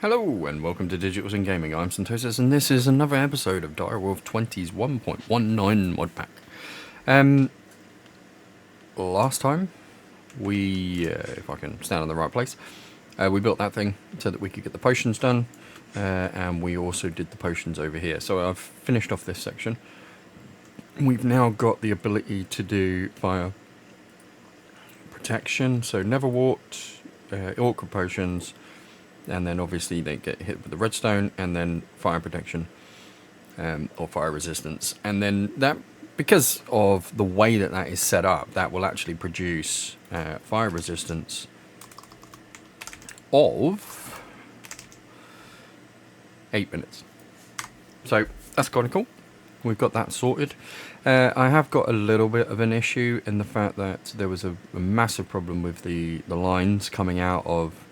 Hello and welcome to Digitals in Gaming. I'm Santosis and this is another episode of Direwolf20's 1.19 modpack. Last time we, if I can stand in the right place, we built that thing so that we could get the potions done, and we also did the potions over here. So I've finished off this section. We've now got the ability to do fire protection, so Neverwort, Orc potions, and then obviously they get hit with the redstone, and then fire protection or fire resistance. And then that, because of the way that that is set up, that will actually produce fire resistance of 8 minutes. So that's kind of cool. We've got that sorted. I have got a little bit of an issue in the fact that there was a massive problem with the lines coming out of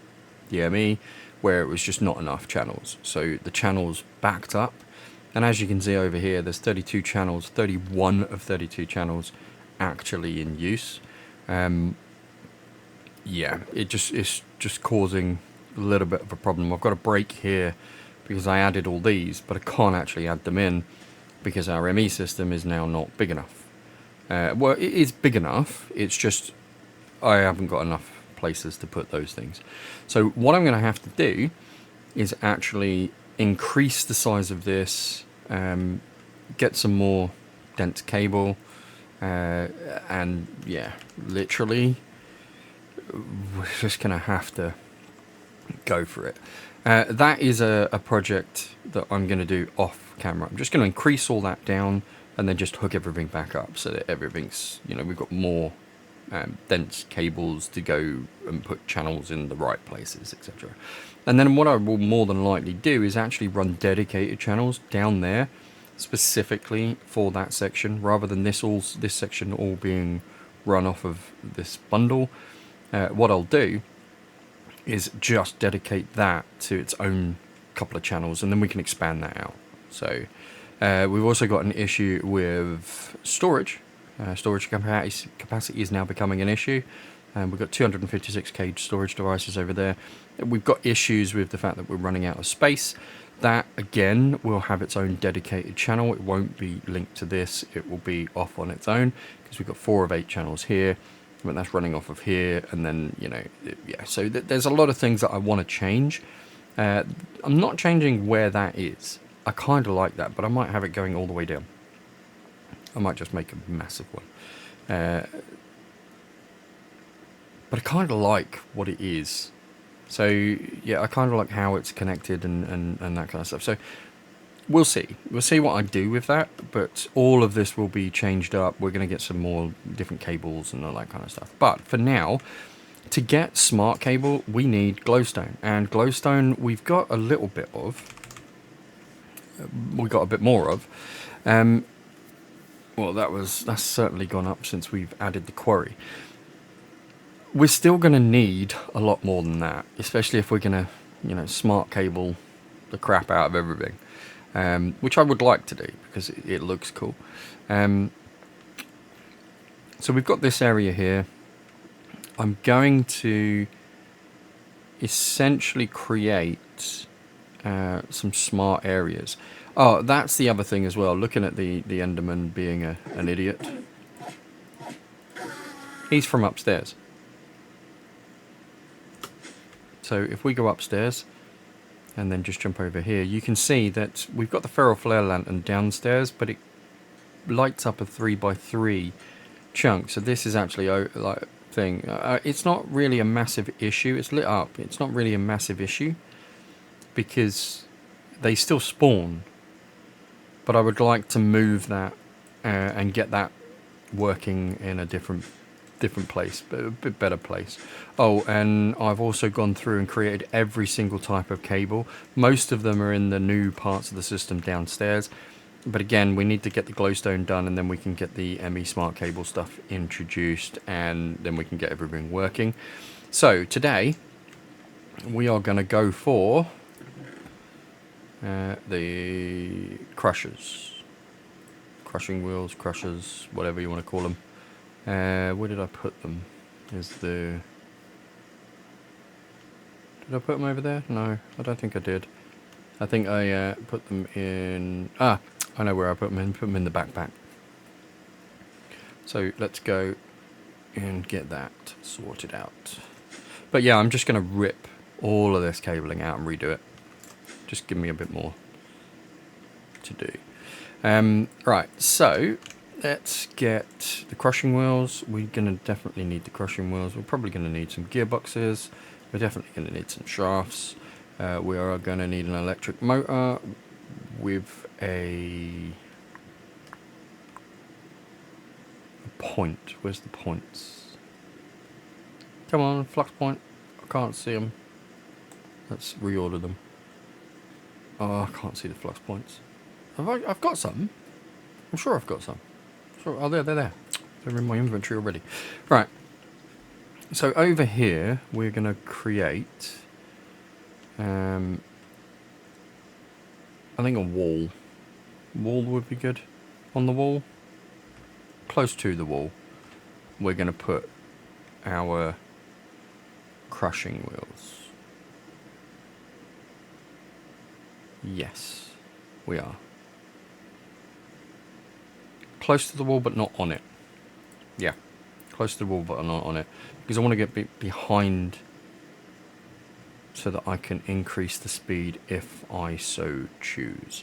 the ME, where it was just not enough channels. So the channels backed up, and as you can see over here, there's 32 channels, 31 of 32 channels actually in use. Yeah, it's just causing a little bit of a problem. I've got a break here because I added all these, but I can't actually add them in because our ME system is now not big enough. Well, it is big enough, it's just I haven't got enough places to put those things. So what I'm going to have to do is actually increase the size of this, get some more dense cable, and yeah, literally we're just going to have to go for it. That is a project that I'm going to do off camera. I'm just going to increase all that down and then just hook everything back up so that everything's, we've got more dense cables to go and put channels in the right places, etc. And then what I will more than likely do is actually run dedicated channels down there specifically for that section, rather than this section all being run off of this bundle. What I'll do is just dedicate that to its own couple of channels, and then we can expand that out. So we've also got an issue with storage. Storage capacity is now becoming an issue. We've got 256 cage storage devices over there. We've got issues with the fact that we're running out of space. That, again, will have its own dedicated channel. It won't be linked to this. It will be off on its own, because we've got 4 of 8 channels here. But that's running off of here, and then, yeah. So there's a lot of things that I want to change. I'm not changing where that is. I kind of like that, but I might have it going all the way down. I might just make a massive one. But I kind of like what it is. So, yeah, I kind of like how it's connected and that kind of stuff. So, we'll see. We'll see what I do with that. But all of this will be changed up. We're going to get some more different cables and all that kind of stuff. But for now, to get smart cable, we need glowstone. And glowstone, we've got a little bit of. We've got a bit more of. Well, that's certainly gone up since we've added the quarry. We're still going to need a lot more than that, especially if we're going to, smart cable the crap out of everything, which I would like to do because it looks cool. So we've got this area here. I'm going to essentially create some smart areas. Oh, that's the other thing as well. Looking at the Enderman being an idiot. He's from upstairs. So if we go upstairs and then just jump over here, you can see that we've got the feral flare lantern downstairs, but it lights up a 3x3 chunk. So this is actually like thing. It's not really a massive issue. It's lit up. It's not really a massive issue because they still spawn. But I would like to move that and get that working in a different place, but a bit better place. Oh, and I've also gone through and created every single type of cable. Most of them are in the new parts of the system downstairs. But again, we need to get the glowstone done, and then we can get the ME smart cable stuff introduced, and then we can get everything working. So today, we are going to go for the crushers. Crushing wheels, crushers, whatever you want to call them. Where did I put them? Is the... Did I put them over there? No, I don't think I did. I think I put them in... Ah, I know where I put them in. Put them in the backpack. So let's go and get that sorted out. But yeah, I'm just going to rip all of this cabling out and redo it. Just give me a bit more to do. Right, so let's get the crushing wheels. We're going to definitely need the crushing wheels. We're probably going to need some gearboxes. We're definitely going to need some shafts. We are going to need an electric motor with a point. Where's the points? Come on, flux point. I can't see them. Let's reorder them. Oh, I can't see the flux points. I've got some. I'm sure I've got some. Sure. Oh, they're there. They're in my inventory already. Right. So over here, we're going to create, I think a wall. Wall would be good. On the wall, close to the wall, we're going to put our crushing wheels. Yes, we are. Close to the wall, but not on it. Yeah, close to the wall, but not on it. Because I want to get behind so that I can increase the speed if I so choose.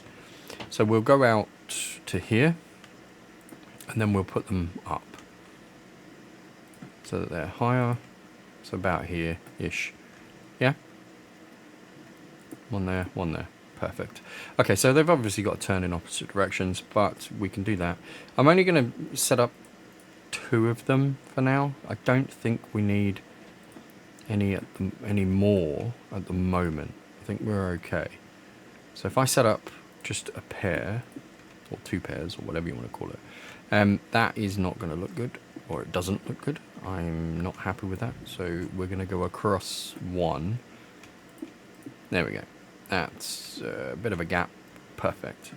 So we'll go out to here, and then we'll put them up so that they're higher. So about here-ish. Yeah? One there, one there. Perfect. Okay, so they've obviously got to turn in opposite directions, but we can do that. I'm only going to set up 2 of them for now. I don't think we need any more at the moment. I think we're okay. So if I set up just a pair, or 2 pairs, or whatever you want to call it, that is not going to look good, or it doesn't look good. I'm not happy with that, so we're going to go across 1. There we go. That's a bit of a gap. Perfect.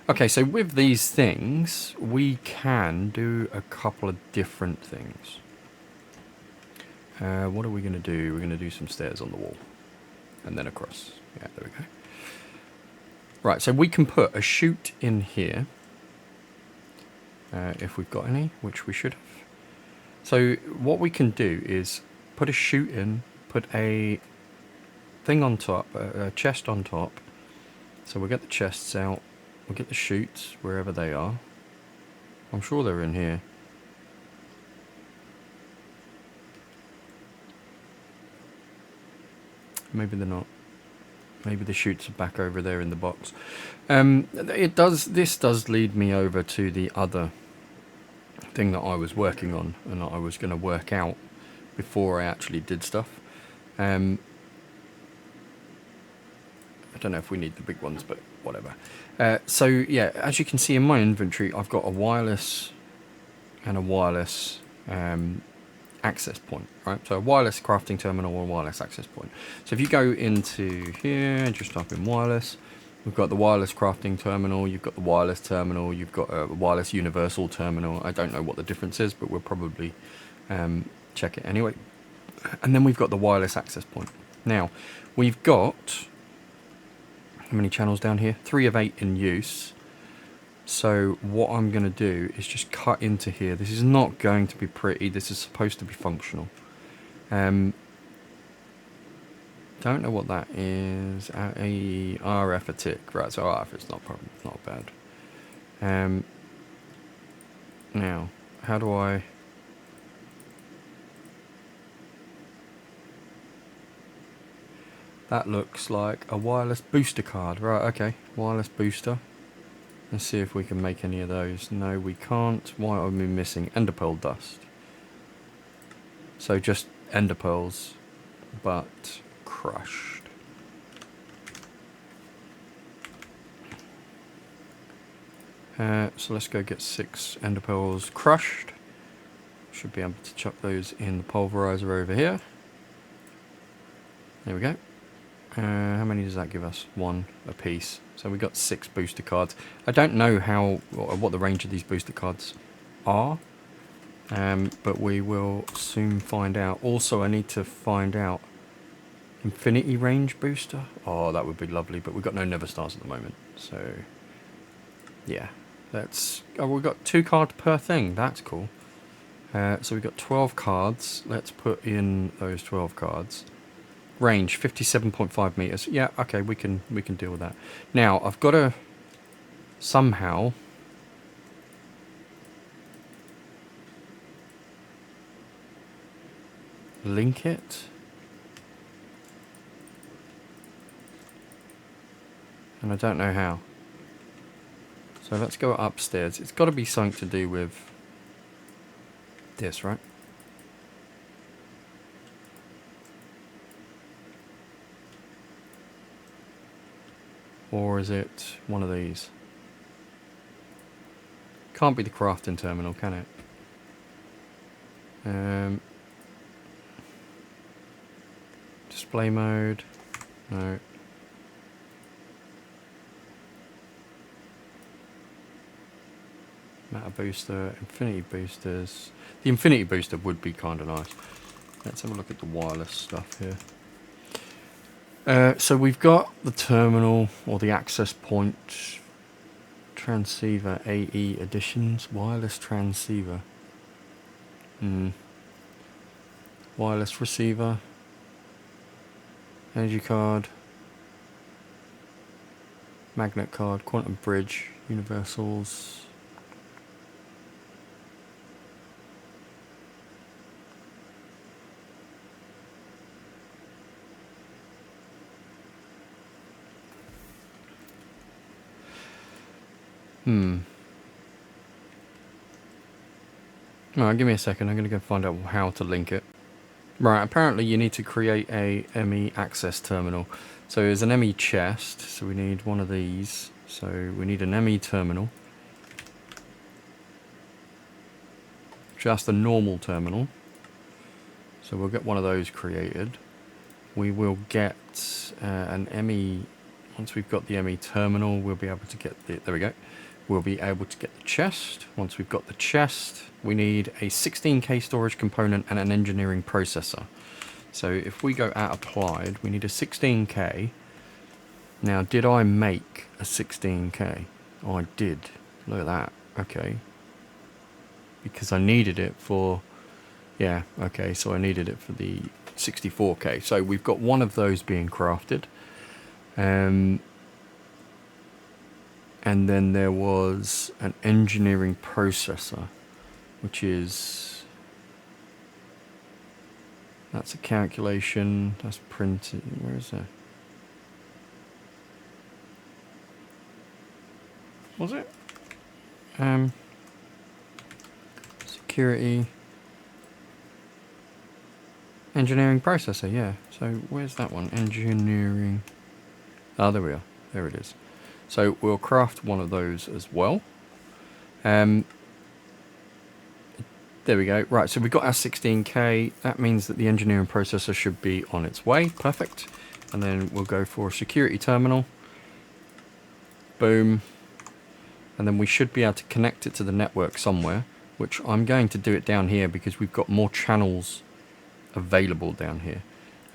Okay, so with these things, we can do a couple of different things. What are we going to do? We're going to do some stairs on the wall. And then across. Yeah, there we go. Right, so we can put a chute in here. If we've got any, which we should have. So what we can do is put a chute in, put a thing on top, a chest on top. So we'll get the chests out, we'll get the chutes wherever they are. I'm sure they're in here. Maybe they're not. Maybe the chutes are back over there in the box. This does lead me over to the other thing that I was working on and that I was going to work out before I actually did stuff. I don't know if we need the big ones, but whatever. So yeah, as you can see in my inventory, I've got a wireless and a wireless access point, right? So a wireless crafting terminal or a wireless access point. So if you go into here and just type in wireless, we've got the wireless crafting terminal, you've got the wireless terminal, you've got a wireless universal terminal. I don't know what the difference is, but we'll probably check it anyway. And then we've got the wireless access point. Now, we've got, how many channels down here? 3 of 8 in use. So what I'm going to do is just cut into here. This is not going to be pretty. This is supposed to be functional. Don't know what that is. A RF a tick. Right, so RF is not bad. Now, how do I... That looks like a wireless booster card. Right, okay. Wireless booster. Let's see if we can make any of those. No, we can't. Why are we missing? Ender pearl dust. So just ender pearls, but crushed. So let's go get 6 ender pearls crushed. Should be able to chuck those in the pulverizer over here. There we go. How many does that give us? 1 a piece. So we got 6 booster cards. I don't know what the range of these booster cards are, but we will soon find out. Also, I need to find out Infinity range booster. Oh, that would be lovely, but we've got no Never Stars at the moment. So, yeah. Let's... Oh, we've got 2 cards per thing. That's cool. So we've got 12 cards. Let's put in those 12 cards. Range 57.5 meters. Yeah, okay, we can deal with that. Now I've got to somehow link it. And I don't know how. So let's go upstairs. It's got to be something to do with this, right? Or is it one of these? Can't be the crafting terminal, can it? Display mode. No. Matter booster, infinity boosters. The infinity booster would be kind of nice. Let's have a look at the wireless stuff here. So we've got the terminal or the access point transceiver AE editions, wireless transceiver. Wireless receiver, energy card, magnet card, quantum bridge, universals. Alright, give me a second. I'm going to go find out how to link it. Right, apparently you need to create a ME access terminal. So there's an ME chest, so we need one of these. So we need an ME terminal. Just a normal terminal. So we'll get one of those created. We will get an ME, once we've got the ME terminal, we'll be able to get the, there we go. We'll be able to get the chest. Once we've got the chest, we need a 16K storage component and an engineering processor. So if we go at applied, we need a 16K. Now, did I make a 16K? Oh, I did. Look at that. Okay. Because I needed it for, yeah, okay, so I needed it for the 64K. So we've got one of those being crafted. And then there was an engineering processor, which is, that's a calculation, that's printed, where is that? Was it? Security, engineering processor, yeah. So where's that one? Engineering, oh, there we are, there it is. So we'll craft one of those as well. There we go. Right, so we've got our 16K. That means that the engineering processor should be on its way. Perfect. And then we'll go for a security terminal. Boom. And then we should be able to connect it to the network somewhere, which I'm going to do it down here because we've got more channels available down here.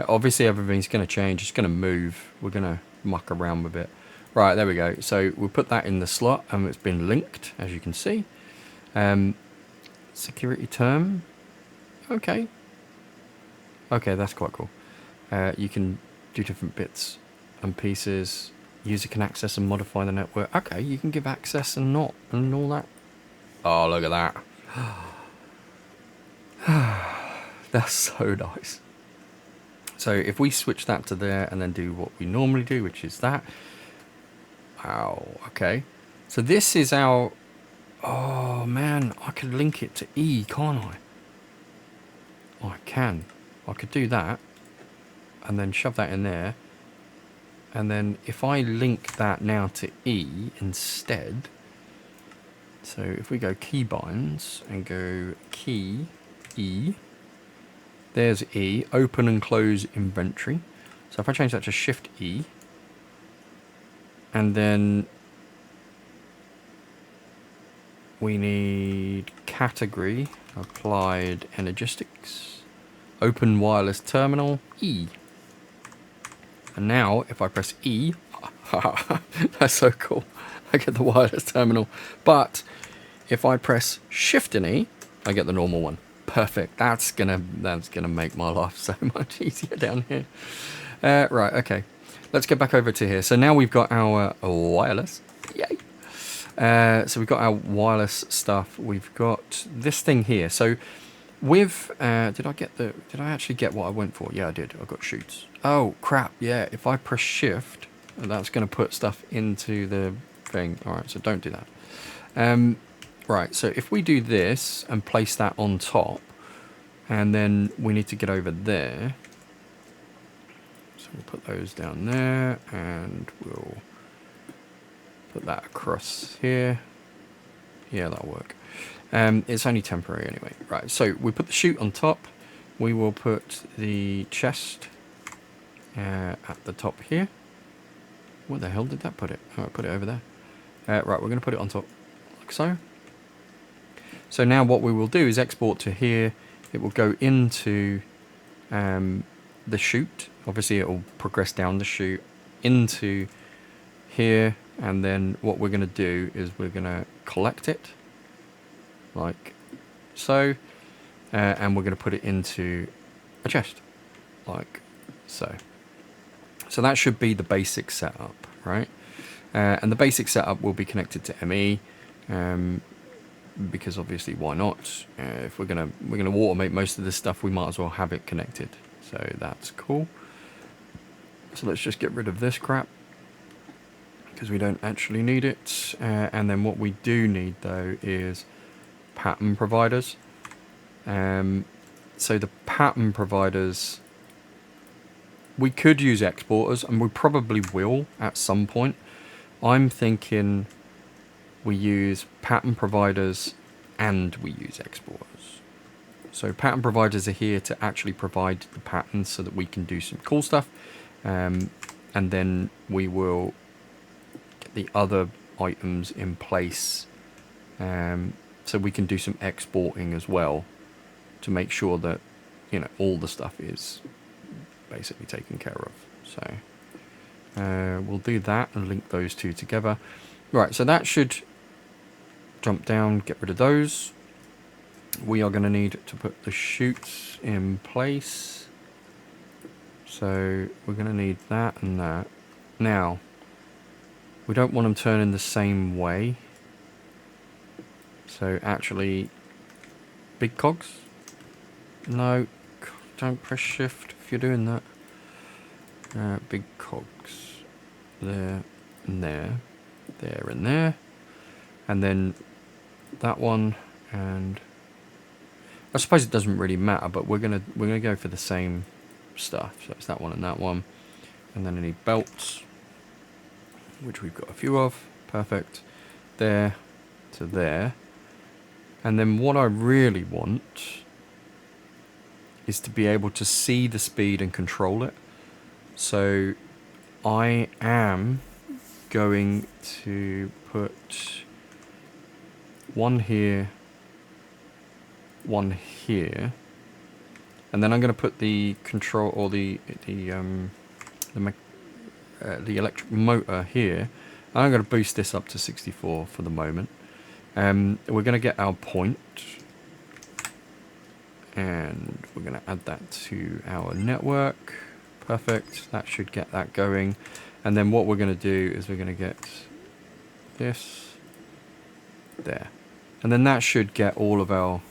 Obviously, everything's going to change. It's going to move. We're going to muck around with it. Right, there we go. So we'll put that in the slot and it's been linked, as you can see. Security term. Okay. Okay, that's quite cool. You can do different bits and pieces. User can access and modify the network. Okay, you can give access and not and all that. Oh, look at that. That's so nice. So if we switch that to there and then do what we normally do, which is that. Wow, okay. So this is our... Oh, man, I could link it to E, can't I? Oh, I can. I could do that. And then shove that in there. And then if I link that now to E instead... So if we go keybinds and go key E... There's E, open and close inventory. So if I change that to Shift E... And then we need category, applied energistics, open wireless terminal, E. And now, if I press E, that's so cool. I get the wireless terminal. But if I press Shift and E, I get the normal one. Perfect. That's gonna make my life so much easier down here. Right. Okay. Let's get back over to here. So now we've got our wireless. Yay. So we've got our wireless stuff. We've got this thing here. So with did I actually get what I went for? Yeah, I did. I got shoots. Oh crap! Yeah. If I press Shift, that's going to put stuff into the thing. All right. So don't do that. Right, so if we do this and place that on top, and then we need to get over there. So we'll put those down there, and we'll put that across here. Yeah, that'll work. It's only temporary anyway. Right, so we put the chute on top. We will put the chest at the top here. Where the hell did that put it? Oh, I put it over there. Right, we're going to put it on top, like so. So now what we will do is export to here. It will go into the chute. Obviously it will progress down the chute into here, and then what we're going to do is we're going to collect it like so, and we're going to put it into a chest like so. So that should be the basic setup, right? And the basic setup will be connected to ME. Because obviously why not? If we're gonna automate most of this stuff, we might as well have it connected. So that's cool. So let's just get rid of this crap because we don't actually need it. And then what we do need though is pattern providers. So the pattern providers, we could use exporters, and we probably will at some point. I'm thinking we use pattern providers and we use exporters. So pattern providers are here to actually provide the patterns so that we can do some cool stuff. And then we will get the other items in place so we can do some exporting as well to make sure that, you know, all the stuff is basically taken care of. So we'll do that and link those two together. Right, so that should jump down, get rid of those. We are going to need to put the chutes in place. So we're going to need that and that. Now, we don't want them turning the same way. So actually, big cogs? No, don't press shift if you're doing that. Big cogs. There and there. There and there. And then that one, and I suppose it doesn't really matter, but we're gonna go for the same stuff. So it's that one and that one, and then I need belts, which we've got a few of. Perfect. There to there, and then what I really want is to be able to see the speed and control it. So I am going to put one here, one here, and then I'm going to put the control or the electric motor here. I'm going to boost this up to 64 for the moment. We're going to get our point, and we're going to add that to our network. Perfect. That should get that going. And then what we're going to do is we're going to get this there. And then that should get all of our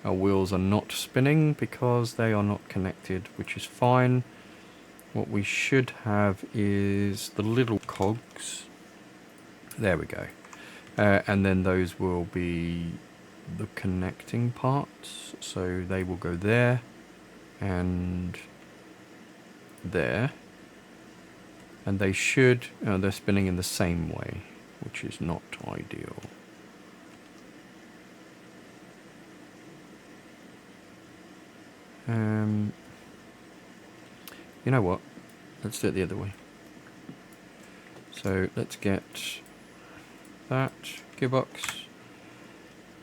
wheels are not spinning because they are not connected, which is fine. What we should have is the little cogs. There we go. And then those will be the connecting parts. So they will go there and there. And they should, they're spinning in the same way, which is not ideal. You know what? Let's do it the other way. So let's get that gearbox.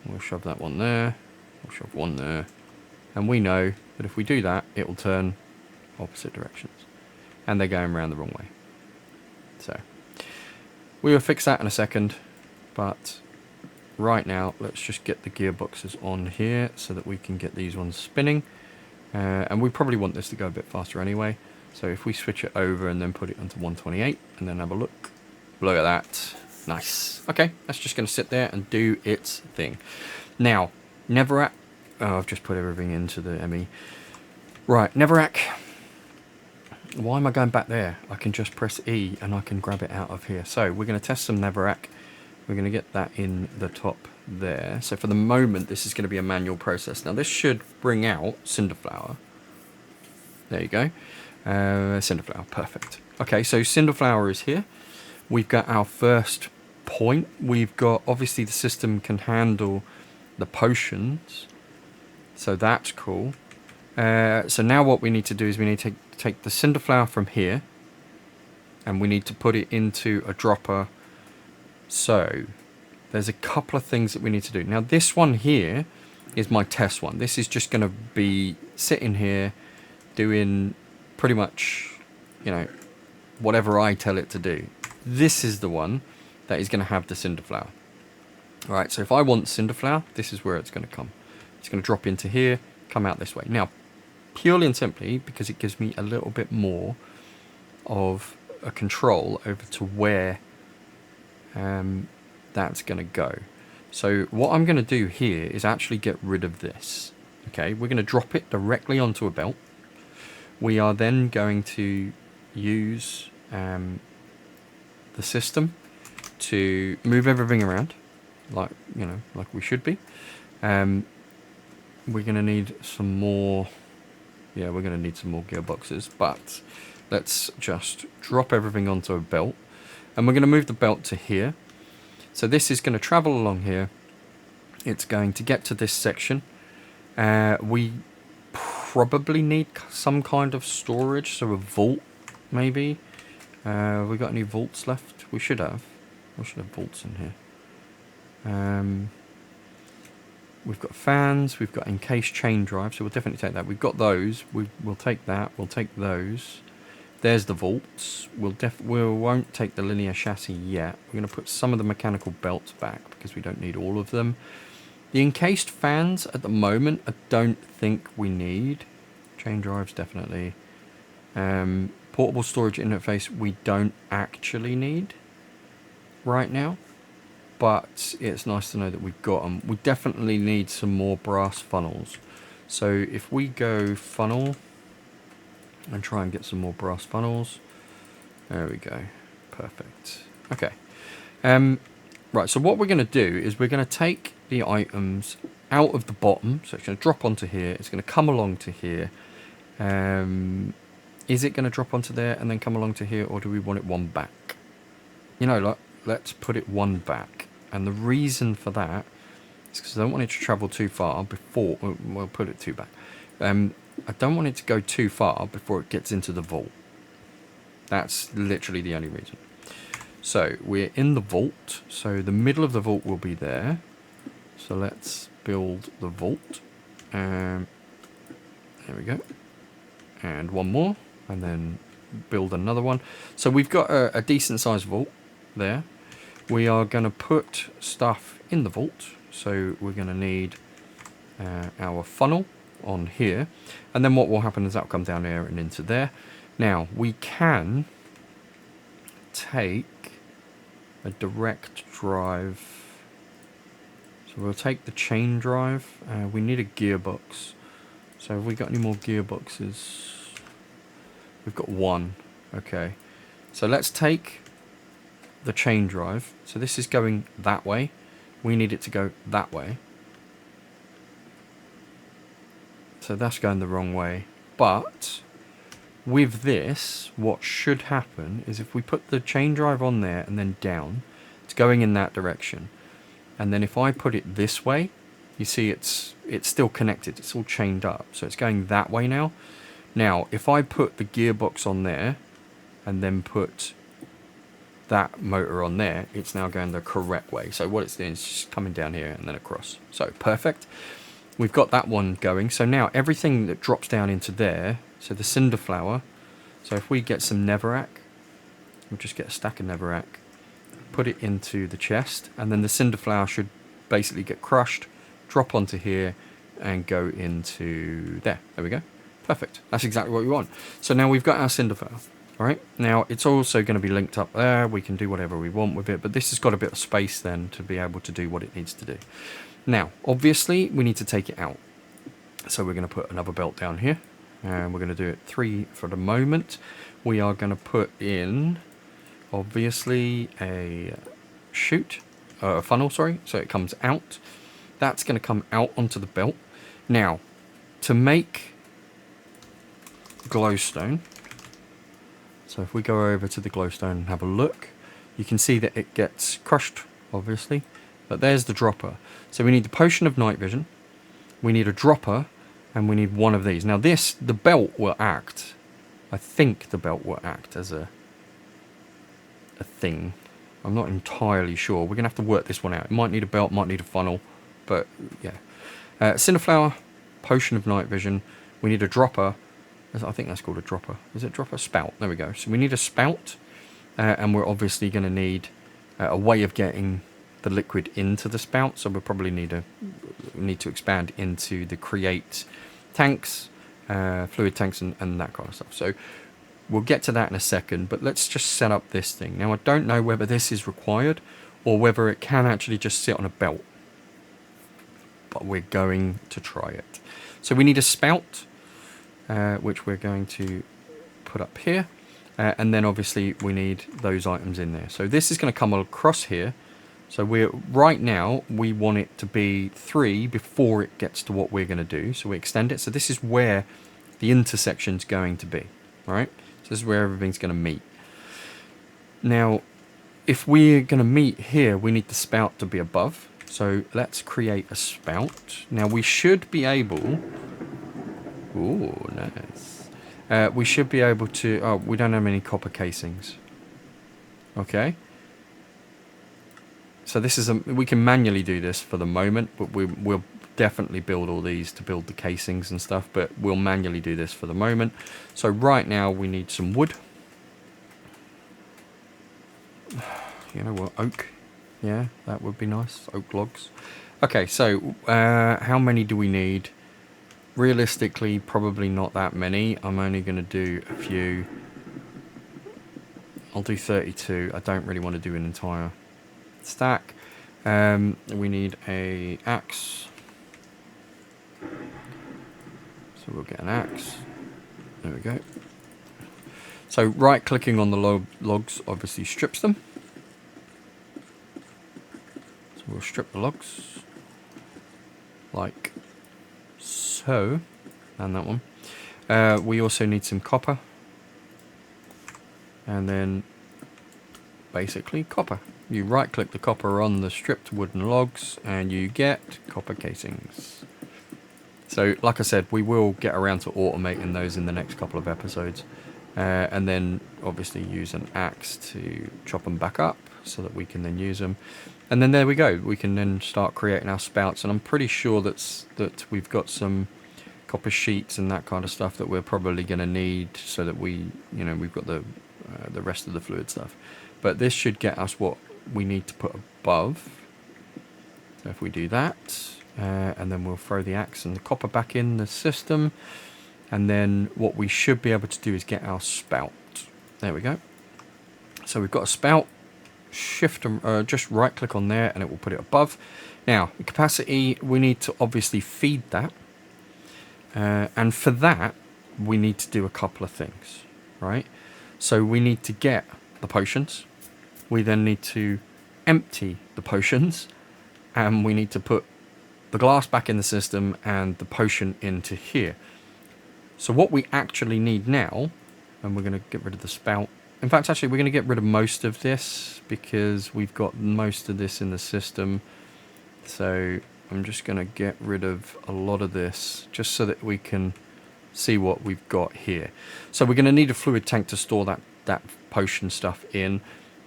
We'll shove that one there. We'll shove one there. And we know that if we do that, it will turn opposite directions. and they're going around the wrong way. So we will fix that in a second, but right now let's just get the gearboxes on here so that we can get these ones spinning. And we probably want this to go a bit faster anyway. So if we switch it over and then put it onto 128 and then have a look. Look at that. Nice. Okay, that's just going to sit there and do its thing. Now, Neverac. Oh, I've just put everything into the ME. Right, Neverac. Why am I going back there? I can just press E and I can grab it out of here. So we're going to test some Neverac. We're going to get that in the top there. So for the moment, this is going to be a manual process. Now this should bring out Cinderflower. There you go. Cinderflower, perfect. Okay, so Cinderflower is here. We've got our first point. We've got, obviously the system can handle the potions. So that's cool. So now what we need to do is we need to take the Cinderflower from here. And we need to put it into a dropper. So there's a couple of things that we need to do. Now this one here is my test one. This is just going to be sitting here doing pretty much, you know, whatever I tell it to do. This is the one that is going to have the Cinderflower. Alright, so if I want Cinderflower, this is where it's going to come. It's going to drop into here, come out this way. Now, purely and simply because it gives me a little bit more of a control over to where that's going to go. So what I'm going to do here is actually get rid of this. Okay, we're going to drop it directly onto a belt. We are then going to use the system to move everything around, like, you know, like we should be. We're going to need some more. Yeah, we're going to need some more gearboxes, but let's just drop everything onto a belt. And we're going to move the belt to here. So this is going to travel along here. It's going to get to this section. We probably need some kind of storage, so a vault, maybe. We got any vaults left? We should have. We should have vaults in here. We've got fans. We've got encased chain drive, so we'll definitely take that. We've got those. We'll take that. We'll take those. There's the vaults. We won't take the linear chassis yet. We're going to put some of the mechanical belts back because we don't need all of them. The encased fans at the moment, I don't think we need. Chain drives, definitely. Portable storage interface, we don't actually need right now. But it's nice to know that we've got them. We definitely need some more brass funnels. So if we go funnel and try and get some more brass funnels. There we go. Perfect. Okay. Right, so what we're going to do is we're going to take the items out of the bottom. So it's going to drop onto here. It's going to come along to here. Is it going to drop onto there and then come along to here, or do we want it one back? You know, like, let's put it one back. And the reason for that is because I don't want it to travel too far before... We'll put it two back. I don't want it to go too far before it gets into the vault. That's literally the only reason. So we're in the vault. So the middle of the vault will be there. So let's build the vault. There we go. And one more. And then build another one. So we've got a decent sized vault there. We are going to put stuff in the vault. So we're going to need our funnel on here, and then what will happen is that will come down here and into there. Now we can take a direct drive, so we'll take the chain drive. We need a gearbox, so have we got any more gearboxes? We've got one. Okay, so let's take the chain drive. So this is going that way, we need it to go that way. So that's going the wrong way. But with this, what should happen is if we put the chain drive on there and then down, it's going in that direction. And then if I put it this way, you see it's still connected. It's all chained up. So it's going that way now. Now, if I put the gearbox on there and then put that motor on there, it's now going the correct way. So what it's doing is just coming down here and then across. So perfect. We've got that one going. So now everything that drops down into there, so the Cinderflower, So if we get some netherrack, we'll just get a stack of netherrack, put it into the chest, and then the cinder flower should basically get crushed, drop onto here, and go into there. There we go. Perfect. That's exactly what we want. So now we've got our cinder flower. All right. Now it's also going to be linked up there. We can do whatever we want with it, but this has got a bit of space then to be able to do what it needs to do. Now, obviously, we need to take it out. So we're going to put another belt down here, and we're going to do it 3 for the moment. We are going to put in, obviously, a funnel, sorry, so it comes out. That's going to come out onto the belt. Now, to make glowstone, so if we go over to the glowstone and have a look, you can see that it gets crushed, obviously, but there's the dropper. So we need the potion of night vision, we need a dropper, and we need one of these. Now the belt will act, I think the belt will act as a thing. I'm not entirely sure. We're going to have to work this one out. It might need a belt, might need a funnel, but yeah. Cinder flower, potion of night vision, we need a dropper. I think that's called a dropper. Is it dropper? Spout. There we go. So we need a spout, and we're obviously going to need a way of getting the liquid into the spout. So we'll probably need to expand into the create tanks, fluid tanks, and that kind of stuff. So we'll get to that in a second, but let's just set up this thing. Now I don't know whether this is required or whether it can actually just sit on a belt, but we're going to try it. So we need a spout, which we're going to put up here, and then obviously we need those items in there. So this is going to come across here. So right now we want it to be 3 before it gets to what we're going to do. So we extend it. So this is where the intersection's going to be, right? So this is where everything's going to meet. Now, if we're going to meet here, we need the spout to be above. So let's create a spout. Now we should be able... Ooh, nice. We should be able to... Oh, we don't have any copper casings. Okay. So this is we can manually do this for the moment, but we'll definitely build all these to build the casings and stuff, but we'll manually do this for the moment. So right now we need some wood. You know what, oak. Yeah, that would be nice. Oak logs. Okay, so how many do we need? Realistically, probably not that many. I'm only going to do a few. I'll do 32. I don't really want to do an entire stack. We need a axe. So we'll get an axe. There we go. So right clicking on the logs obviously strips them. So we'll strip the logs like so, and that one. We also need some copper, and then basically copper. You right click the copper on the stripped wooden logs and you get copper casings. So like I said, we will get around to automating those in the next couple of episodes, and then obviously use an axe to chop them back up so that we can then use them. And then there we go, we can then start creating our spouts, and I'm pretty sure that we've got some copper sheets and that kind of stuff that we're probably going to need so that we've got the rest of the fluid stuff. But this should get us what we need to put above. So if we do that, and then we'll throw the axe and the copper back in the system, and then what we should be able to do is get our spout. There we go. So we've got a spout. Shift and just right click on there and it will put it above. Now the capacity, we need to obviously feed that, and for that we need to do a couple of things, right? So we need to get the potions, we then need to empty the potions, and we need to put the glass back in the system and the potion into here. So what we actually need now, and we're going to get rid of the spout. In fact, actually, we're going to get rid of most of this because we've got most of this in the system. So I'm just going to get rid of a lot of this just so that we can see what we've got here. So we're going to need a fluid tank to store that potion stuff in.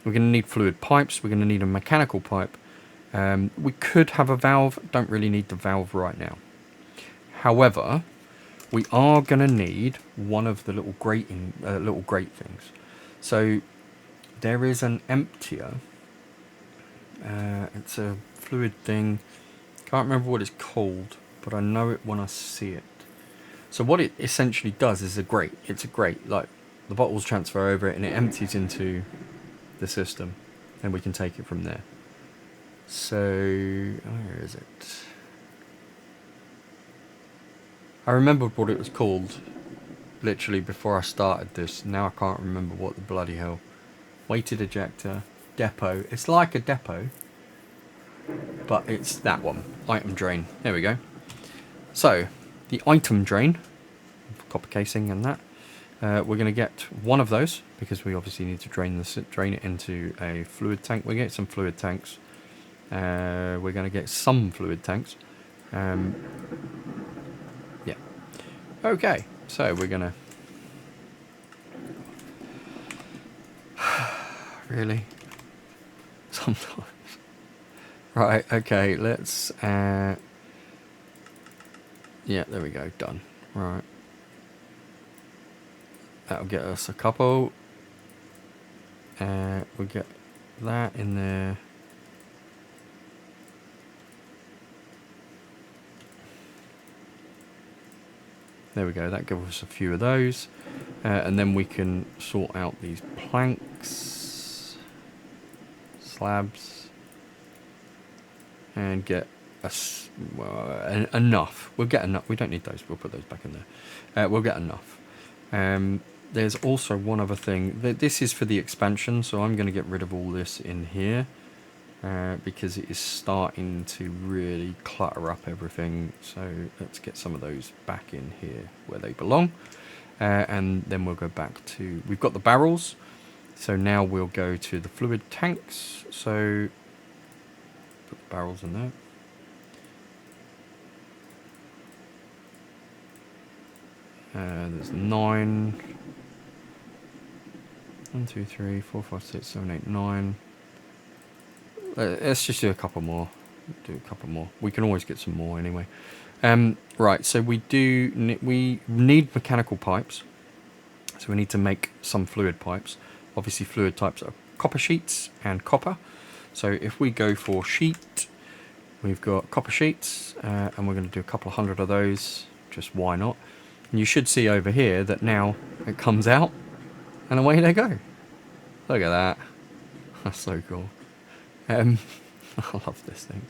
We're going to need fluid pipes. We're going to need a mechanical pipe. We could have a valve. Don't really need the valve right now. However, we are going to need one of the little grate things. So there is an emptier. It's a fluid thing. Can't remember what it's called, but I know it when I see it. So what it essentially does is a grate. It's a grate. Like the bottles transfer over it and it empties into the system, and we can take it from there. So where is it? I remembered what it was called literally before I started this. Now I can't remember what the bloody hell. Weighted ejector, depot. It's like a depot, but it's that one. Item drain. There we go. So the item drain, copper casing and that. We're going to get one of those because we obviously need to drain it into a fluid tank. We get some fluid tanks. We're going to get some fluid tanks. Yeah. Okay. So we're going to. Really? Sometimes. Right. Okay. Let's. Yeah. There we go. Done. Right. That'll get us a couple. We'll get that in there. There we go, that gives us a few of those. And then we can sort out these planks, slabs, and get enough. We'll get enough. We don't need those, we'll put those back in there. We'll get enough. There's also one other thing. This is for the expansion, so I'm going to get rid of all this in here. Because it is starting to really clutter up everything. So let's get some of those back in here where they belong. And then we'll go back to... We've got the barrels. So now we'll go to the fluid tanks. So put the barrels in there. There's 9. 1, 2, 3, 4, 5, 6, 7, 8, 9. Let's just do a couple more. We can always get some more anyway. Right, so we need mechanical pipes. So we need to make some fluid pipes. Obviously fluid types are copper sheets and copper. So if we go for sheet, we've got copper sheets, and we're going to do a couple of hundred of those. Just why not? And you should see over here that now it comes out and away they go. Look at that. That's so cool. I love this thing.